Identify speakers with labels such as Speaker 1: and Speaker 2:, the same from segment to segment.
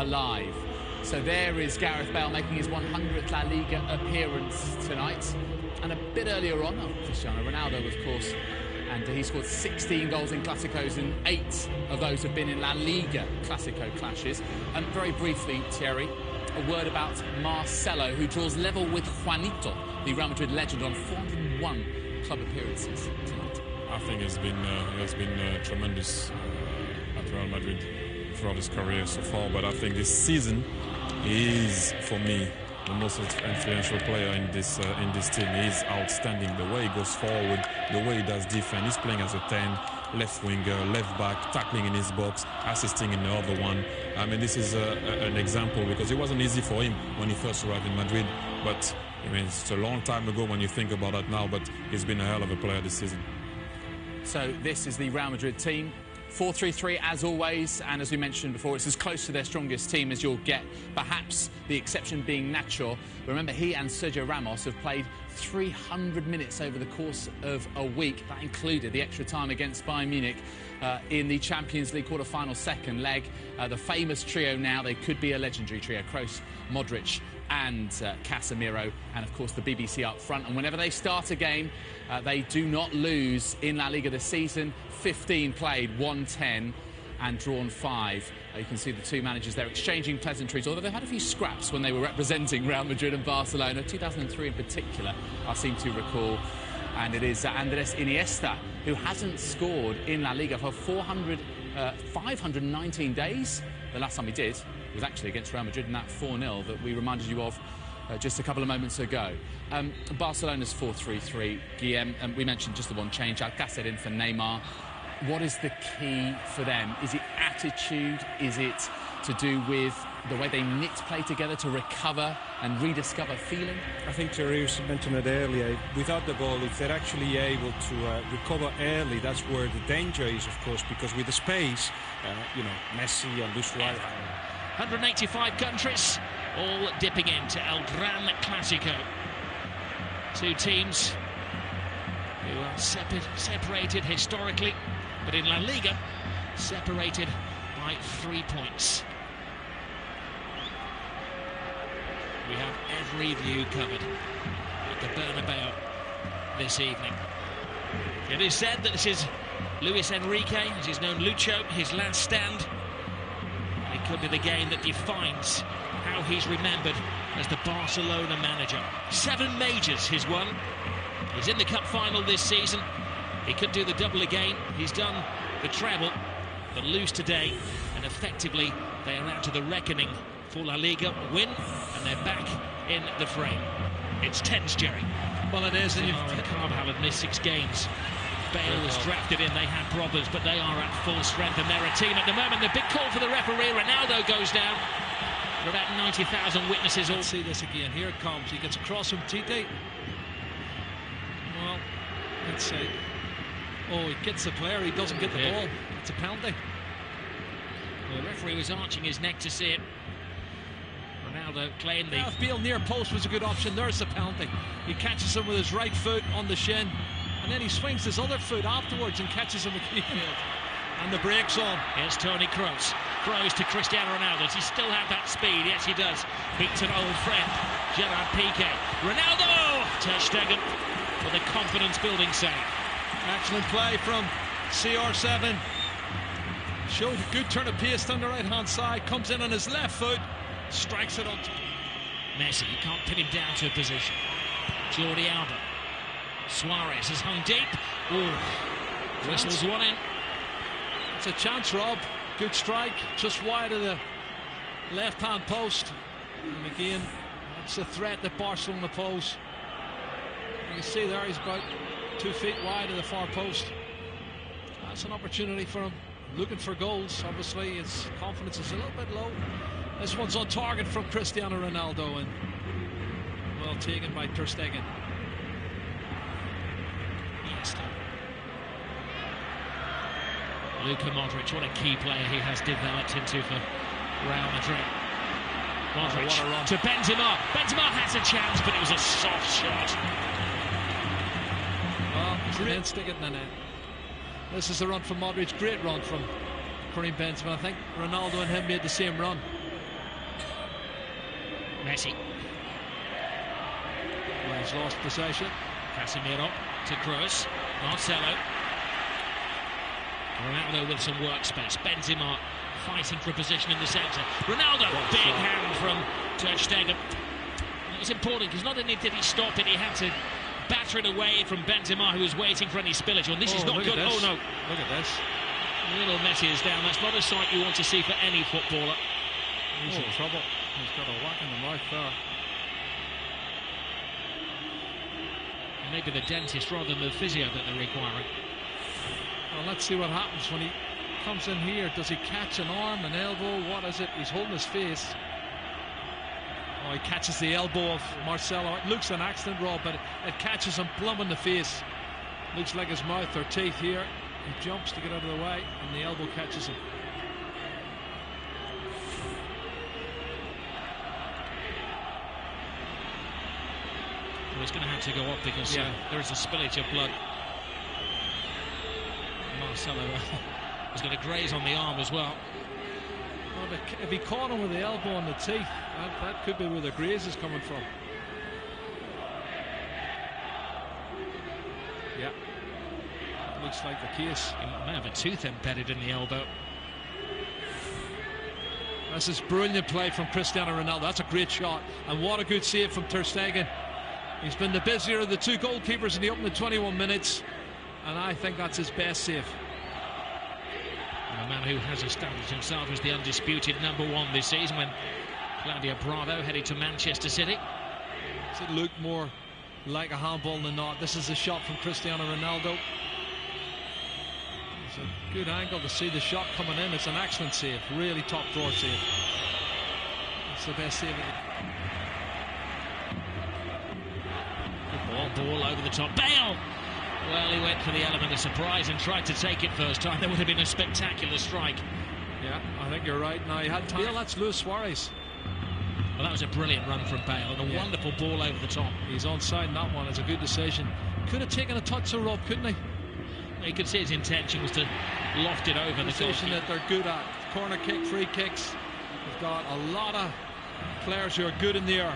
Speaker 1: alive. So there is Gareth Bale making his 100th La Liga appearance tonight. And a bit earlier on, Cristiano Ronaldo, of course, and he scored 16 goals in Clásicos, and 8 of those have been in La Liga Clásico clashes. And very briefly, Thierry, a word about Marcelo, who draws level with Juanito, the Real Madrid legend, on 401 club appearances tonight.
Speaker 2: I think he has been tremendous at Real Madrid throughout his career so far, but I think this season he is, for me, the most influential player in this team. He's outstanding. The way he goes forward, the way he does defense. He's playing as a 10, left winger, left back, tackling in his box, assisting in the other one. I mean, this is an example, because it wasn't easy for him when he first arrived in Madrid. But I mean, it's a long time ago when you think about it now, but he's been a hell of a player this season.
Speaker 1: So this is the Real Madrid team. 4-3-3 as always, and as we mentioned before, it's as close to their strongest team as you'll get, perhaps the exception being Nacho. Remember, he and Sergio Ramos have played 300 minutes over the course of a week. That included the extra time against Bayern Munich in the Champions League quarter-final second leg. The famous trio now, they could be a legendary trio: Kroos, Modric and Casemiro, and of course the BBC up front. And whenever they start a game, they do not lose in La Liga this season. 15 played, won 10 and drawn 5. You can see the two managers there exchanging pleasantries, although they've had a few scraps when they were representing Real Madrid and Barcelona, 2003 in particular, I seem to recall. And it is Andres Iniesta, who hasn't scored in La Liga for 519 days. The last time he did was actually against Real Madrid in that 4-0 that we reminded you of just a couple of moments ago. Barcelona's 4-3-3, Guillem, and we mentioned just the one change, Alcácer in for Neymar. What is the key for them? Is it attitude? Is it to do with the way they knit play together to recover and rediscover feeling?
Speaker 3: I think Thierry mentioned it earlier. Without the ball, if they're actually able to recover early, that's where the danger is, of course, because with the space, you know, Messi and Luis Suarez.
Speaker 4: 185 countries, all dipping into El Gran Clásico. Two teams who are separated historically, but in La Liga, separated by 3 points. We have every view covered at the Bernabeu this evening. It is said that this is Luis Enrique, as he's known Lucho, his last stand. It could be the game that defines how he's remembered as the Barcelona manager. 7 majors he's won. He's in the cup final this season. He could do the double again. He's done the treble, but lose today, and effectively they are out to the reckoning for La Liga. Win, and they're back in the frame. It's tense, Jerry.
Speaker 5: Well, it is.
Speaker 4: And Carvajal have missed 6 games. Bale was drafted in, they had problems, but they are at full strength, and they're a team at the moment. The big call for the referee. Ronaldo goes down. There are about 90,000 witnesses all.
Speaker 5: Let's see this again. Here it comes. He gets across from Tite. Well, let's see. Oh, he gets the player. He doesn't get the ball. It's a penalty.
Speaker 4: The referee was arching his neck to see it. Ronaldo claimed the...
Speaker 5: If Bale near post was a good option, there's the penalty. He catches him with his right foot on the shin, and then he swings his other foot afterwards and catches him with the heel. And the break's on.
Speaker 4: Here's Toni Kroos. Kroos to Cristiano Ronaldo. Does he still have that speed? Yes, he does. Beats an old friend, Gerard Piqué. Ronaldo! Ter Stegen with a confidence-building save.
Speaker 5: Excellent play from CR7. Showed a good turn of pace down the right-hand side. Comes in on his left foot. Strikes it on.
Speaker 4: Messi, you can't pin him down to a position. Jordi Alba. Suarez has hung deep. Ooh. Whistles one in.
Speaker 5: It's a chance, Rob. Good strike. Just wide of the left-hand post. And again, that's the threat that Barcelona pose. You can see there he's about 2 feet wide of the far post. That's an opportunity for him. Looking for goals. Obviously, his confidence is a little bit low. This one's on target from Cristiano Ronaldo, and well taken by Ter Stegen.
Speaker 4: Luka Modric, what a key player he has developed into for Real Madrid. Modric to Benzema. Benzema has a chance, but it was a soft shot.
Speaker 5: Well, great stick it in the net. This is a run from Modric. Great run from Karim Benzema. I think Ronaldo and him made the same run.
Speaker 4: Messi.
Speaker 5: Well, he's lost possession.
Speaker 4: Casemiro to Kroos. Marcelo. Ronaldo with some workspace. Benzema fighting for a position in the centre. Ronaldo, big hand from Ter Stegen. It was important because not only did he stop it, he had to batter it away from Benzema, who was waiting for any spillage. And this is not good. Oh no!
Speaker 5: Look at this.
Speaker 4: Little Messi is down. That's not a sight you want to see for any footballer.
Speaker 5: He's in trouble. He's got a whack in the mouth there.
Speaker 4: Maybe the dentist rather than the physio that they're requiring.
Speaker 5: Well, let's see what happens when he comes in here. Does he catch an arm, an elbow? What is it? He's holding his face. Oh, he catches the elbow of Marcelo. It looks an accident, Rob, but it catches him plumb in the face. Looks like his mouth or teeth here. He jumps to get out of the way, and the elbow catches him.
Speaker 4: Well, he's going to have to go up because there is a spillage of blood. Marcelo was going to graze on the arm as well.
Speaker 5: Well, if he caught him with the elbow on the teeth, that could be where the graze is coming from. Yeah, looks like the case.
Speaker 4: He may have a tooth embedded in the elbow.
Speaker 5: This is brilliant play from Cristiano Ronaldo. That's a great shot, and what a good save from Ter Stegen. He's been the busier of the two goalkeepers in the opening 21 minutes, and I think that's his best save.
Speaker 4: And a man who has established himself as the undisputed #1 this season when Claudio Bravo headed to Manchester City.
Speaker 5: Does it look more like a handball than not? This is a shot from Cristiano Ronaldo. It's a good angle to see the shot coming in. It's an excellent save, really top drawer save. It's the best save.
Speaker 4: Ball over the top. Bale! Well, he went for the element of surprise and tried to take it first time. There would have been a spectacular strike.
Speaker 5: Yeah, I think you're right. Now he had time. Bale, that's Luis Suarez.
Speaker 4: Well, that was a brilliant run from Bale and a wonderful ball over the top.
Speaker 5: He's onside in that one. It's a good decision. Could have taken a touch of Rob, couldn't he?
Speaker 4: You could see his intention was to loft it over the
Speaker 5: position that they're good at. Corner kick, free kicks. We've got a lot of players who are good in the air.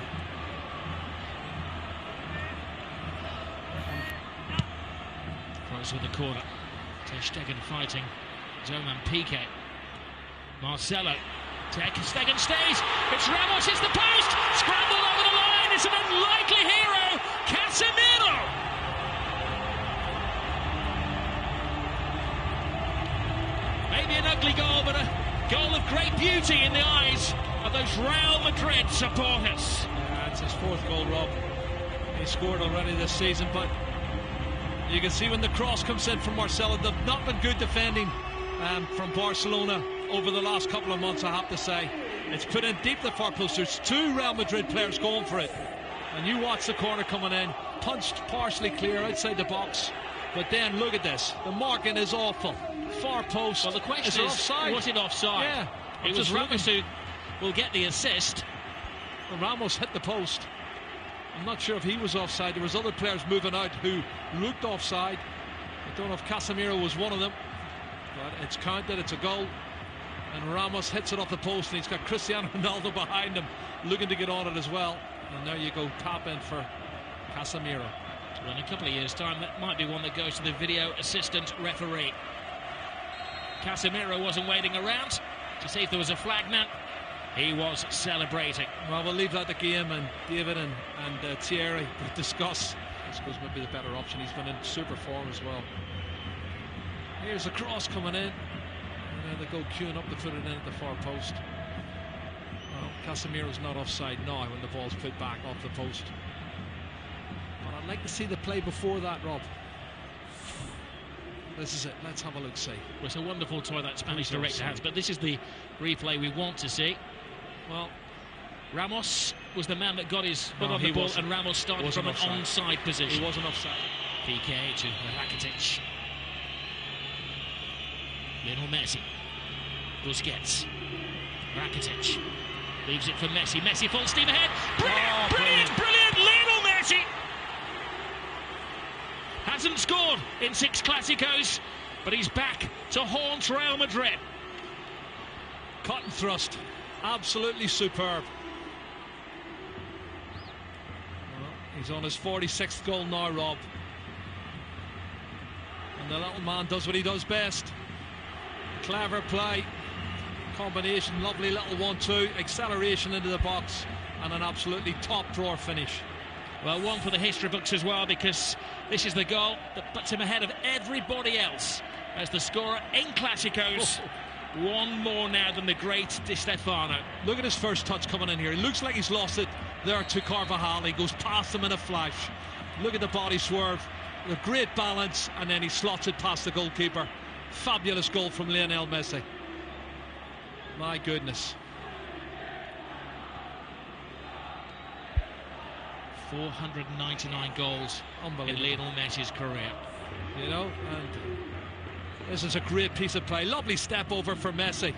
Speaker 4: Kroos with the corner. Ter Stegen fighting Zoman Piqué. Marcelo. Ter Stegen stays. It's Ramos, hits the post. Scrambled over the line. It's an unlikely hero. Casemiro. Maybe an ugly goal, but a goal of great beauty in the eyes of those Real Madrid supporters.
Speaker 5: It's his 4th goal, Rob. He scored already this season, but you can see when the cross comes in from Marcelo, they've not been good defending from Barcelona over the last couple of months, I have to say. It's put in deep the far post. There's 2 Real Madrid players going for it. And you watch the corner coming in, punched partially clear outside the box. But then look at this. The marking is awful. Far post.
Speaker 4: Well, the question is,
Speaker 5: offside?
Speaker 4: Was it offside?
Speaker 5: Yeah.
Speaker 4: It was Ramos who will get the assist.
Speaker 5: Well, Ramos hit the post. I'm not sure if he was offside. There was other players moving out who looked offside. I don't know if Casemiro was one of them. But it's counted. It's a goal. And Ramos hits it off the post, and he's got Cristiano Ronaldo behind him looking to get on it as well. And there you go, tap in for Casemiro.
Speaker 4: Well, in a couple of years' time, that might be one that goes to the video assistant referee. Casemiro wasn't waiting around to see if there was a flag man. He was celebrating.
Speaker 5: Well, we'll leave that the game, and David and Thierry will discuss. I suppose maybe the better option. He's been in super form as well. Here's a cross coming in, and then they go queuing up to put it in at the far post. Well, Casemiro's not offside now when the ball's put back off the post. But I'd like to see the play before that, Rob. This is it. Let's have a look-see.
Speaker 4: Well, it's a wonderful toy that Spanish director has, but this is the replay we want to see. Well, Ramos was the man that got his foot on the ball, and Ramos started from an onside position.
Speaker 5: He wasn't offside.
Speaker 4: Piqué to Rakitic. Lionel Messi. Busquets. Rakitic. Leaves it for Messi. Messi full steam ahead. Brilliant! Lionel Messi! Hasn't scored in 6 Clásicos, but he's back to haunt Real Madrid.
Speaker 5: Cut and thrust. Absolutely superb. He's on his 46th goal now, Rob. And the little man does what he does best. Clever play, combination, lovely little 1-2, acceleration into the box, and an absolutely top drawer finish.
Speaker 4: Well, one for the history books as well, because this is the goal that puts him ahead of everybody else as the scorer in Clásicos. One more now than the great Di Stefano.
Speaker 5: Look at his first touch coming in here. He looks like he's lost it there to Carvajal. He goes past him in a flash. Look at the body swerve, the great balance, and then he slots it past the goalkeeper. Fabulous goal from Lionel Messi. My goodness.
Speaker 4: 499 goals in Lionel Messi's career.
Speaker 5: You know, and this is a great piece of play. Lovely step over for Messi,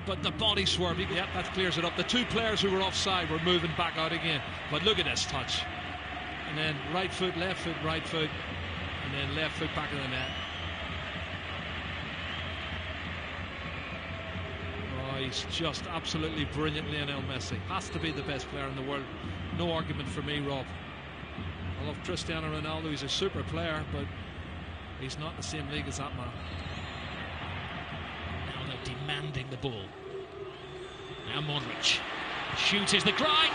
Speaker 5: but the body swerve, yep, that clears it up. The two players who were offside were moving back out again. But look at this touch. And then right foot, and then left foot back of the net. Oh, he's just absolutely brilliant, Lionel Messi. Has to be the best player in the world. No argument for me, Rob. I love Cristiano Ronaldo. He's a super player, but he's not in the same league as that man.
Speaker 4: Now they're demanding the ball. Now Modric. Shoot is the cry.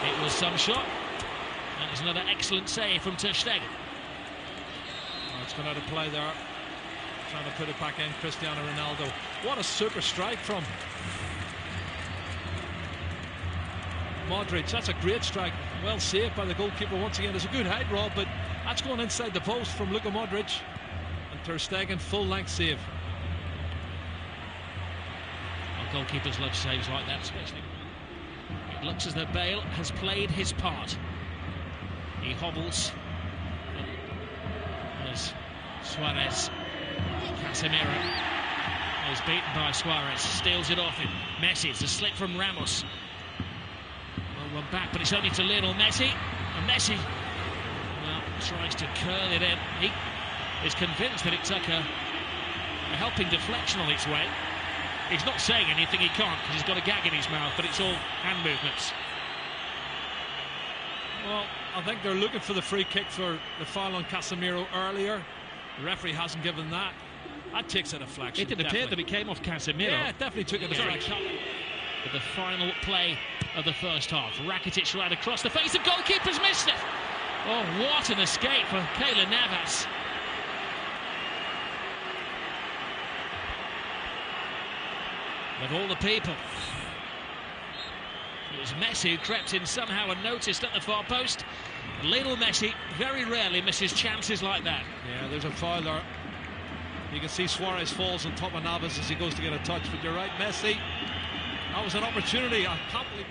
Speaker 4: It was some shot. And it's another excellent save from Ter Stegen.
Speaker 5: Oh, it's gone out of play there. Trying to put it back in, Cristiano Ronaldo. What a super strike from Modric. That's a great strike. Well saved by the goalkeeper once again. It's a good height, Rob, but that's going inside the post from Luka Modric. And Ter Stegen, full-length save.
Speaker 4: Well, goalkeepers love saves like that, especially. It looks as though Bale has played his part. He hobbles. As Suarez. Casemiro is beaten by Suarez. Steals it off him. Messi. It's a slip from Ramos. One back, but it's only to Lionel Messi, and Messi, well, tries to curl it in. He is convinced that it took a helping deflection on its way. He's not saying anything, he can't, because he's got a gag in his mouth, but it's all hand movements.
Speaker 5: Well, I think they're looking for the free kick for the foul on Casemiro earlier. The referee hasn't given that. That takes a deflection.
Speaker 4: It did appear that it came off Casemiro.
Speaker 5: Yeah, it definitely took a deflection.
Speaker 4: But the final play of the first half. Rakitic right across the face of goalkeepers, missed it. Oh, what an escape for Keylor Navas. Of all the people, it was Messi who crept in somehow unnoticed at the far post. Lionel Messi very rarely misses chances like that.
Speaker 5: Yeah, there's a foul there. You can see Suarez falls on top of Navas as he goes to get a touch, but you're right, Messi. That was an opportunity. I can't believe.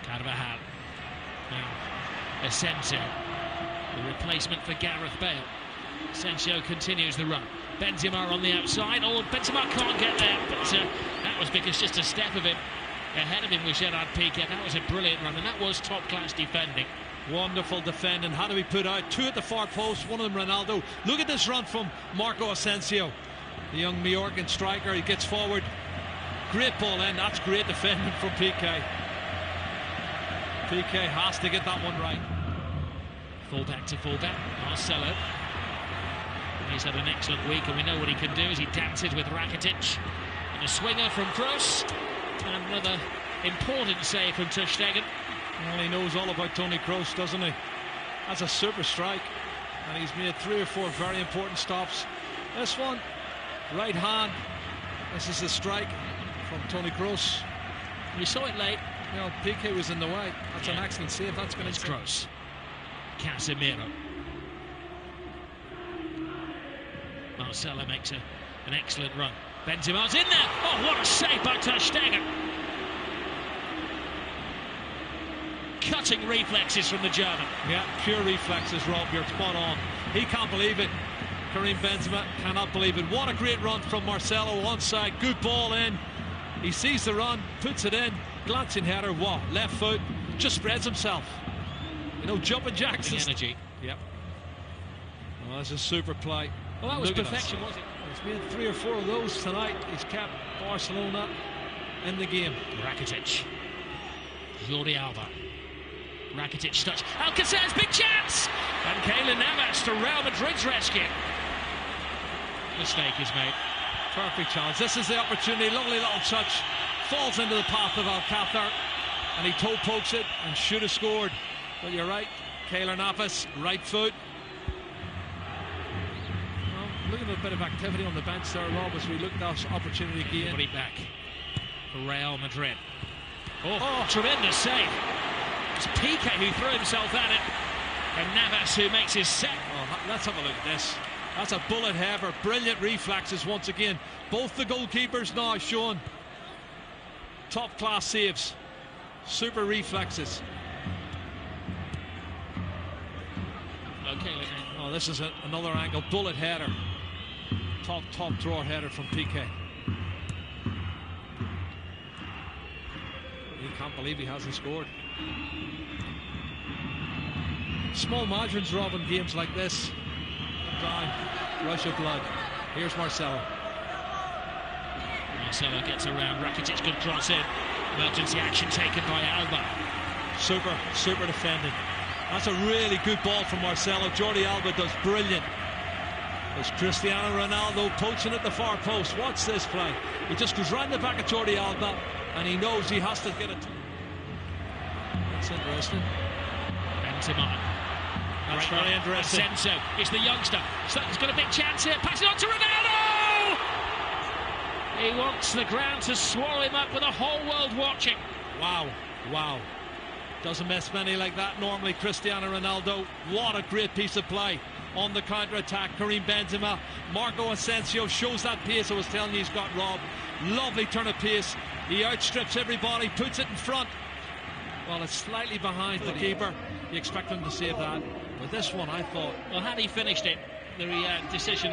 Speaker 4: Carvajal. Now, Asensio, the replacement for Gareth Bale. Asensio continues the run. Benzema on the outside. Oh, Benzema can't get there, but that was because just a step of him ahead of him was Gerard Piqué. That was a brilliant run, and that was top-class defending.
Speaker 5: Wonderful defending. How do we put out? Two at the far post, one of them Ronaldo. Look at this run from Marco Asensio, the young Majorcan striker. He gets forward. Great ball in. That's great defending from Piqué. Piqué has to get that one right.
Speaker 4: Fullback to fullback. Marcelo. He's had an excellent week, and we know what he can do as he dances with Rakitic. And a swinger from Kroos. And another important save from Ter Stegen.
Speaker 5: Well, he knows all about Toni Kroos, doesn't he? That's a super strike. And he's made 3 or 4 very important stops. This one, right hand. This is the strike from Toni Kroos.
Speaker 4: We saw it late.
Speaker 5: You know, Piqué was in the way. That's an excellent save. That's going to
Speaker 4: Kroos. Casemiro. Marcelo makes an excellent run. Benzema's in there. Oh, what a save by Ter Stegen. Cutting reflexes from the German.
Speaker 5: Yeah, pure reflexes, Rob. You're spot on. He can't believe it. Karim Benzema cannot believe it. What a great run from Marcelo onside. Good ball in. He sees the run, puts it in. Glancing header. What? Left foot. Just spreads himself. You know, jumping jacks.
Speaker 4: Energy.
Speaker 5: Yep. Well, that's a super play.
Speaker 4: Well, that was perfection, wasn't it?
Speaker 5: He's made 3 or 4 of those tonight. He's kept Barcelona in the game.
Speaker 4: Rakitic. Jordi Alba. Rakitic touch. Alcacer's big chance! And Keylor Navas to Real Madrid's rescue. Mistake is made.
Speaker 5: Perfect chance. This is the opportunity. Lovely little touch. Falls into the path of Alcacer. And he toe pokes it and should have scored. But you're right. Keylor Navas, right foot. Well, looking at a bit of activity on the bench there, Rob, as we look at this opportunity again.
Speaker 4: Put it back for Real Madrid. Oh, tremendous save. It's Piqué who threw himself at it. And Navas who makes his set.
Speaker 5: Oh, let's have a look at this. That's a bullet header. Brilliant reflexes once again. Both the goalkeepers now showing top class saves. Super reflexes.
Speaker 4: Okay,
Speaker 5: oh, this is another angle. Bullet header. Top drawer header from Piqué. He can't believe he hasn't scored. Small margins, Rob, in games like this. Down, rush of blood. Here's Marcelo.
Speaker 4: Marcelo gets around. Rakitic, good cross in. Emergency action taken by Alba.
Speaker 5: Super defending. That's a really good ball from Marcelo. Jordi Alba does brilliant. There's Cristiano Ronaldo poaching at the far post. Watch this play. He just goes round the back of Jordi Alba, and he knows he has to get it. That's interesting.
Speaker 4: Benzema.
Speaker 5: That's very interesting.
Speaker 4: Asensio is the youngster. So he's got a big chance here. Pass it on to Ronaldo! He wants the ground to swallow him up with the whole world watching.
Speaker 5: Wow. Doesn't miss many like that normally, Cristiano Ronaldo. What a great piece of play on the counter-attack. Karim Benzema. Marco Asensio shows that pace I was telling you he's got, Rob. Lovely turn of pace. He outstrips everybody, puts it in front. Well, it's slightly behind the keeper. You expect him to save that. But this one, I thought...
Speaker 4: Well, had he finished it, the decision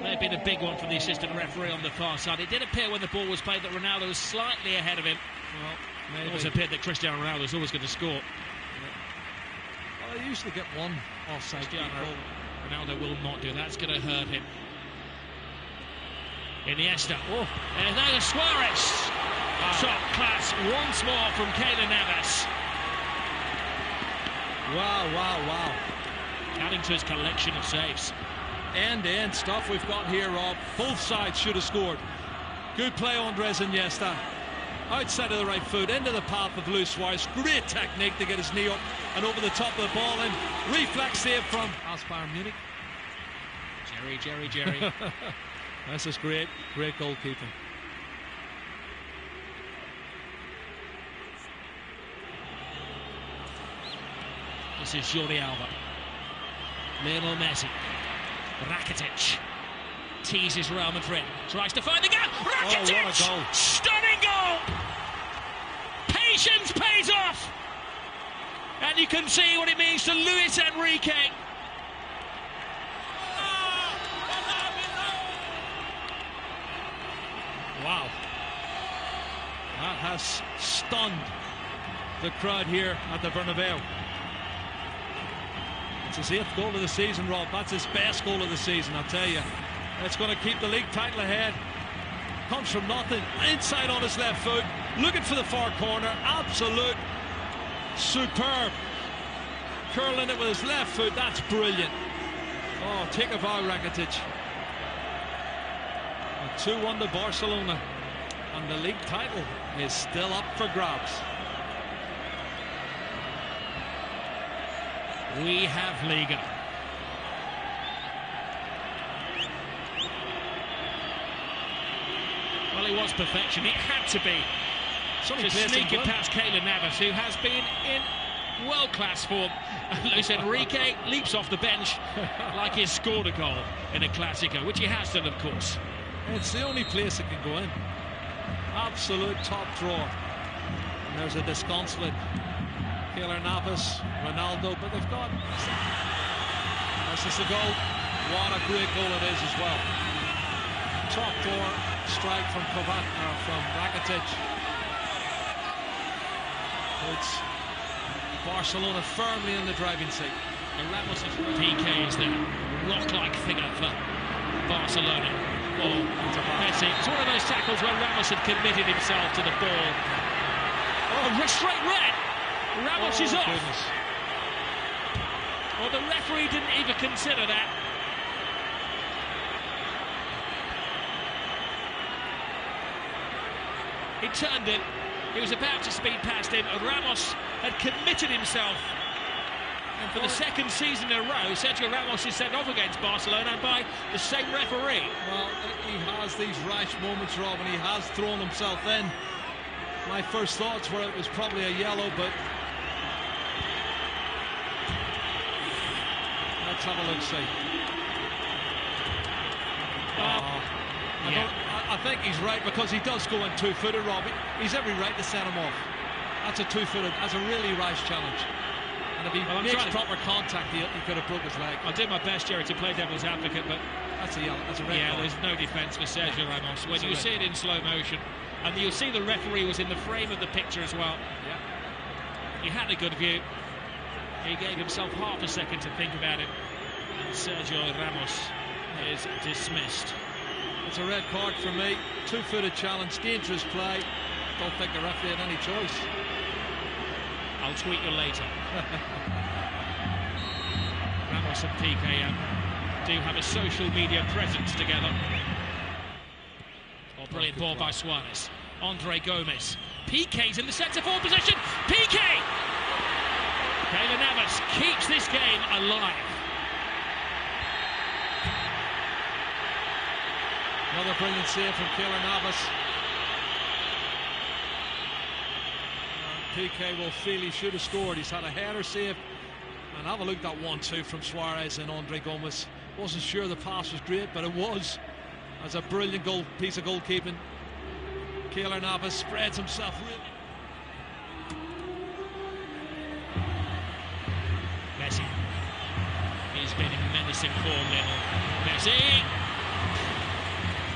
Speaker 4: may have been a big one from the assistant referee on the far side. It did appear when the ball was played that Ronaldo was slightly ahead of him.
Speaker 5: Well, maybe.
Speaker 4: It also appeared that Cristiano Ronaldo was always going to score.
Speaker 5: Well, they usually get one offside.
Speaker 4: Ronaldo will not do that. It's going to hurt him. Iniesta. And now Suarez. Top class once more from Keylor Navas.
Speaker 5: Wow.
Speaker 4: Adding to his collection of saves.
Speaker 5: End-to-end stuff we've got here, Rob. Both sides should have scored. Good play, Andres Iniesta. Outside of the right foot, into the path of Luis Suarez. Great technique to get his knee up and over the top of the ball in. Reflex save from Bayern Munich.
Speaker 4: Jerry.
Speaker 5: This is great goalkeeping.
Speaker 4: This is Jordi Alba. Lionel Messi. Rakitic teases Real Madrid. Tries to find the gap. Rakitic!
Speaker 5: Oh, what a goal.
Speaker 4: Stunning goal! Patience pays off! And you can see what it means to Luis Enrique.
Speaker 5: Wow. That has stunned the crowd here at the Bernabeu. It's his 8th goal of the season, Rob. That's his best goal of the season, I'll tell you. It's going to keep the league title ahead. Comes from nothing. Inside on his left foot. Looking for the far corner. Absolute. Superb. Curling it with his left foot. That's brilliant. Oh, take a bow, Rakitic. 2-1 to Barcelona. And the league title is still up for grabs.
Speaker 4: We have Liga. Well, it was perfection. It had to be. To sneak it past Keylor Navas, who has been in world-class form. Luis Enrique leaps off the bench like he's scored a goal in a Clásico, which he has done, of course.
Speaker 5: It's the only place it can go in. Absolute top drawer. And there's a disconsolate Keylor Navas, Ronaldo, but they've got... This is the goal. What a great goal it is as well. Top drawer strike from Rakitic. It's Barcelona firmly in the driving seat.
Speaker 4: And Ramos' PK is the rock-like figure for Barcelona. Messi. It's one of those tackles where Ramos had committed himself to the ball. Straight red. Ramos is off.
Speaker 5: Goodness.
Speaker 4: Well, the referee didn't even consider that. He turned it. He was about to speed past him, and Ramos had committed himself. And for the second season in a row, Sergio Ramos is sent off against Barcelona by the same referee.
Speaker 5: Well, he has these rash moments, Rob, and he has thrown himself in. My first thoughts were it was probably a yellow, but let's have a look, see. I think he's right, because he does go in two-footed, Rob. He's every right to send him off. That's a two-footed, that's a really rash challenge. And if he makes proper contact, he could have broke his leg.
Speaker 4: I'll do my best, Jerry, to play devil's advocate, but
Speaker 5: that's a yellow. That's a red card.
Speaker 4: There's no defence for Sergio Ramos. When you see it in slow motion, and you'll see the referee was in the frame of the picture as well.
Speaker 5: Yeah.
Speaker 4: He had a good view. He gave himself half a second to think about it. And Sergio Ramos is dismissed.
Speaker 5: It's a red card for me. Two-footed challenge, dangerous play. Don't think the referee had any choice.
Speaker 4: I'll tweet you later. Ramos and Piqué do have a social media presence together. Oh, brilliant ball by Suarez. Andre Gomes. Piqué's in the centre-forward position. Piqué! Keylor Navas keeps this game alive.
Speaker 5: Another brilliant save from Keylor Navas. Piqué will feel he should have scored. He's had a header save. And have a look at that 1-2 from Suarez and Andre Gomes. Wasn't sure the pass was great, but it was. As a brilliant piece of goalkeeping. Keylor Navas spreads himself really.
Speaker 4: Messi. He's been in menacing form, Lionel. Messi.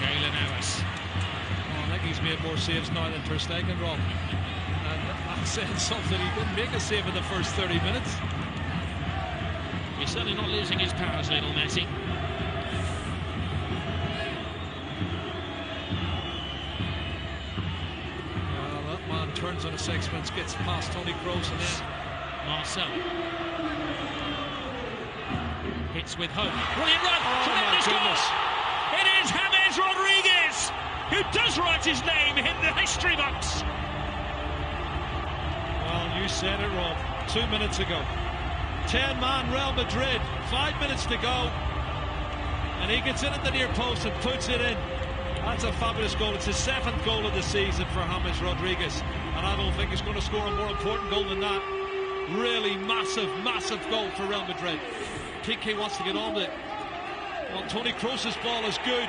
Speaker 4: Keylor Navas.
Speaker 5: Oh, I think he's made more saves now than Ter Stegen, Rob. And I'm saying something, he didn't make a save in the first 30 minutes.
Speaker 4: He's certainly not losing his powers, Lionel Messi.
Speaker 5: Well, that man turns on a sixpence, gets past Toni Kroos, and then
Speaker 4: Marcel. Hits with hope. Brilliant run! Tremendous goal! It is James Rodríguez, who does write his name in the history books.
Speaker 5: Well, you said it, Rob. 2 minutes ago. 10-man Real Madrid. 5 minutes to go. And he gets in at the near post and puts it in. That's a fabulous goal. It's his 7th goal of the season for James Rodríguez. And I don't think he's going to score a more important goal than that. Really massive, massive goal for Real Madrid. Piqué wants to get on with it. Well, Toni Kroos's ball is good,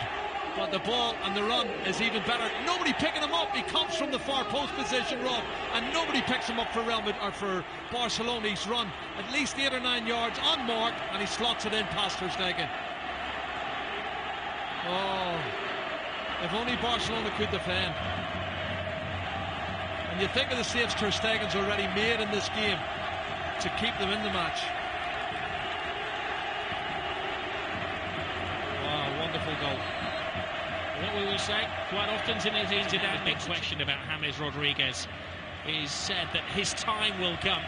Speaker 5: but the ball and the run is even better. Nobody picking him up. He comes from the far post position, Rob, and nobody picks him up for for Barcelona. He's run at least 8 or 9 yards on mark, and he slots it in past Ter Stegen. Oh, if only Barcelona could defend. And you think of the saves Ter Stegen's already made in this game to keep them in the match. Wow, wonderful goal.
Speaker 4: What we will say quite often in his that big question about James Rodríguez is said that his time will come,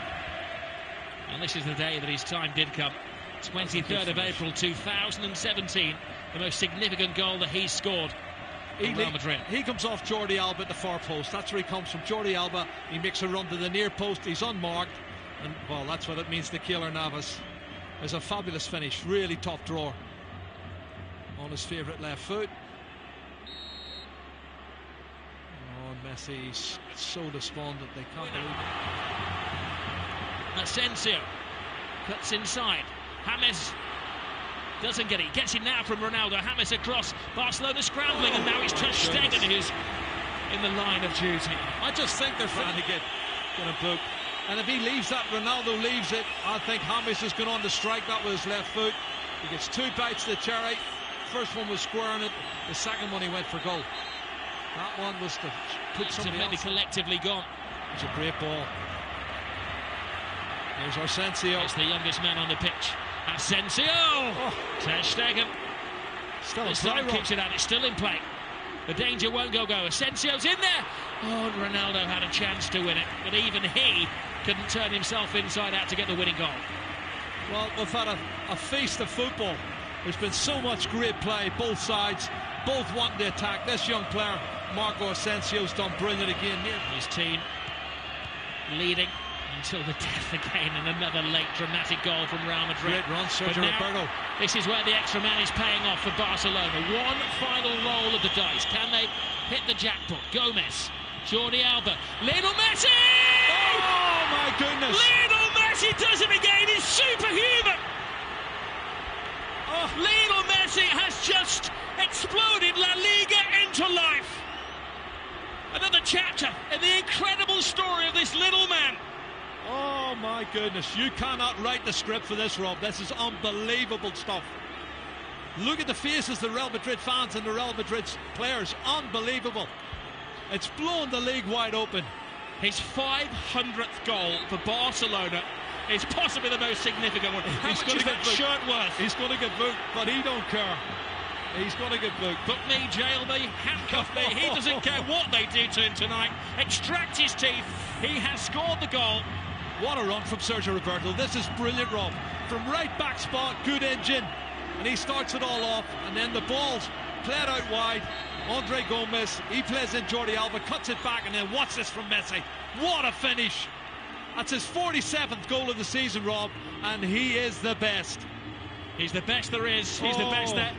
Speaker 4: and this is the day that his time did come. 23rd of April 2017, the most significant goal that he scored in Real Madrid.
Speaker 5: He comes off Jordi Alba at the far post. That's where he comes from. Jordi Alba, he makes a run to the near post. He's unmarked, and well, that's what it means to Keylor Navas. It's a fabulous finish, really top drawer on his favourite left foot. Oh, Messi's so despondent, they can't believe it.
Speaker 4: Asensio cuts inside. James doesn't get it. Gets it now from Ronaldo. James across. Barcelona scrambling, and now it's Ter Stegen who's in the line of duty.
Speaker 5: I just think they're trying to get a book. And if he leaves that, Ronaldo leaves it, I think James has gone on to strike that with his left foot. He gets 2 bites of the cherry. First one was squaring it. The second one he went for goal. That one was to put somebody else.
Speaker 4: Collectively gone.
Speaker 5: It's a great ball. Here's Asensio.
Speaker 4: It's the youngest man on the pitch. Asensio! Oh. Ter Stegen.
Speaker 5: Still in play,
Speaker 4: keeps it out. It's still in play. The danger won't go. Asensio's in there. Oh, and Ronaldo had a chance to win it, but even he couldn't turn himself inside out to get the winning goal.
Speaker 5: Well, we've had a feast of football. There's been so much great play, both sides, both wanting to attack. This young player, Marco Asensio's done brilliant again.
Speaker 4: His team leading until the death again, and another late dramatic goal from Real Madrid.
Speaker 5: Great run, Sergio Roberto.
Speaker 4: This is where the extra man is paying off for Barcelona. One final roll of the dice. Can they hit the jackpot? Gomez, Jordi Alba, Lionel Messi!
Speaker 5: Oh my goodness!
Speaker 4: Lionel Messi does it again. He's superhuman. Oh, Lionel Messi has just exploded La Liga into life. Another chapter in the incredible story of this little man.
Speaker 5: Oh my goodness, you cannot write the script for this, Rob. This is unbelievable stuff. Look at the faces of the Real Madrid fans and the Real Madrid players. Unbelievable. It's blown the league wide open.
Speaker 4: His 500th goal for Barcelona is possibly the most significant one. How much is that shirt worth?
Speaker 5: He's going to get booked, but he don't care. He's going to get booked.
Speaker 4: Book me, jail me, handcuff me. He doesn't care what they do to him tonight. Extract his teeth. He has scored the goal.
Speaker 5: What a run from Sergio Roberto. This is brilliant, Rob. From right back spot, good engine. And he starts it all off. And then the ball's played out wide. Andre Gomez, he plays in Jordi Alba, cuts it back, and then watch this from Messi. What a finish. That's his 47th goal of the season, Rob. And he is the best.
Speaker 4: He's the best there is. He's the best there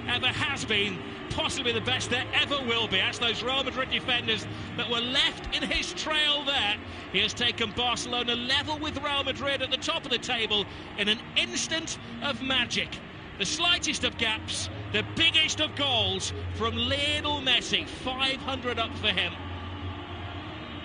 Speaker 4: ever has been. Possibly the best there ever will be. That's those Real Madrid defenders that were left in his trail there. He has taken Barcelona level with Real Madrid at the top of the table in an instant of magic. The slightest of gaps, the biggest of goals from Lionel Messi. 500 up for him.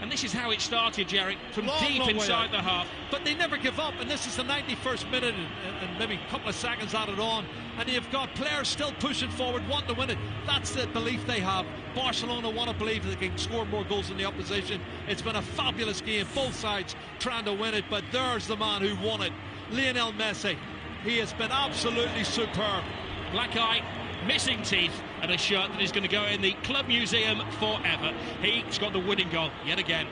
Speaker 4: And this is how it started, Jerry, from deep inside the half.
Speaker 5: But they never give up, and this is the 91st minute and maybe a couple of seconds added on, and you've got players still pushing forward, wanting to win it. That's the belief they have. Barcelona want to believe that they can score more goals than the opposition. It's been a fabulous game, both sides trying to win it, but there's the man who won it, Lionel Messi. He has been absolutely superb.
Speaker 4: Black eye, missing teeth, and a shirt that is going to go in the club museum forever. He's got the winning goal yet again.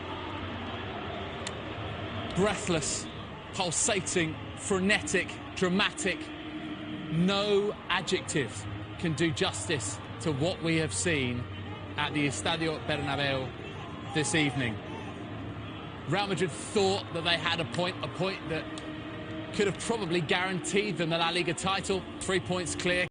Speaker 1: Breathless, pulsating, frenetic, dramatic. No adjective can do justice to what we have seen at the Estadio Bernabeu this evening. Real Madrid thought that they had a point that could have probably guaranteed them the La Liga title. 3 points clear.